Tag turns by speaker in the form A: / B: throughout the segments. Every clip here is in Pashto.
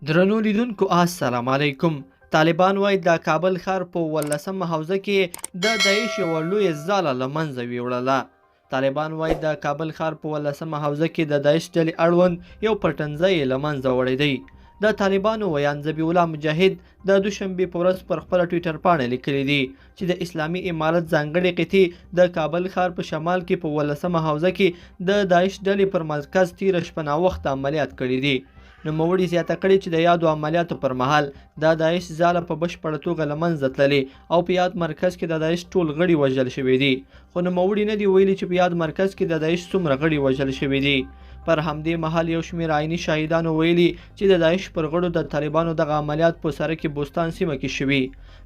A: درنو لیدونکو السلام علیکم. طالبان وایي د کابل ښار په 18مه حوزه کې د داعش یوه لویه ځاله له منځه ویوړله. طالبان وایي د کابل ښار په 18مه حوزه کې د داعش ډلې اړوند یو پټنځی یې له منځه وړی دی. د طالبانو ویان ذبیح الله مجاهد د دوشنبې په ورځ پر خپله ټویټر پاڼه لیکلی دی چې د اسلامي امارت ځانګړې قطعې د کابل ښار په شمال کې په 18مه حوزه کې د داعش ډلې پر مرکز تیره شپه ناوخته عملیات کړي دي. نوموړي زیاته کړې چې د یادو عملیاتو پر مهال د داعش ځاله په بشپړه توګه له منځه تللې او په یاد مرکز کې د داعش ټول غړي وژل شوي دي، خو نوموړي نه دي ویلي چې په یاد مرکز کې د داعش څومره غړي وژل شوي دي. پر همدې مهال یو شمېر عیني شاهدانو ویلي چې د داعش پر غړو د طالبانو دغه عملیات په سرک بوستان سیمه کې شوي.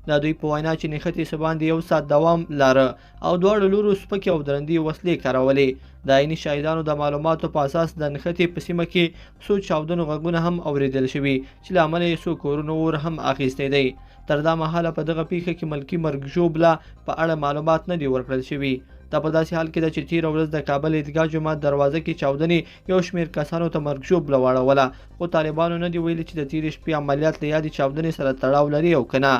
A: د دوی په وینا چې نښتې څه باندې یو ساعت دوام لاره او دواړو لورو سپکې او درندې وسلې کارولې. د عیني شاهدانو د معلوماتو په اساس د نښتې په سیمه کې څو چاودنو غږونه هم اورېدل شوي چې له امله یې څو کورونو اور هم اخیستی دی. تر دا مهاله په دغه پیښه کې ملکي مرګ ژوبله په اړه معلومات نه دي ورکړل شوي. دا په داسې حال کې ده چې تېره ورځ د کابل عیدګاه جومات دروازه کې چاودنې یو شمېر کسانو ته مرګ ژوبله واړوله، خو طالبانو نه دي ویلي چې د تېرې شپې عملیات له یادې چاودنې سره تړاو لري او که نه.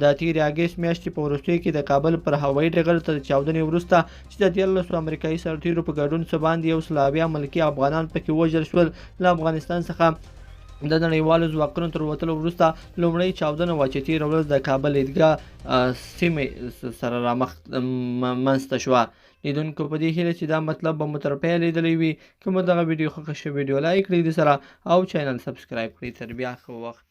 A: د تېرې اګست میاشتې په وروستیو کې د کابل پر هوایي ډګر ته د چاودنې وروسته چې د 13 امریکایي سرتېرو په ګډون څه باندې 180 ملکي افغانان پکې وژل شول. له افغانستان څخه د نړیوالو ځواکونو تر وتلو وروسته لومړۍ چاودنه وه چې تېره ورځ د کابل عیدګاه سیمې سره منځته شوه. لیدونکو په دې هیله چې دا مطلب به مو تر پیله لیدلی وي. که مو دغه ویډیو خوښه شوې ویډیو لایک کړئ د سره او چینل سبسکرایب کړئ. تر بیا ښه وخت.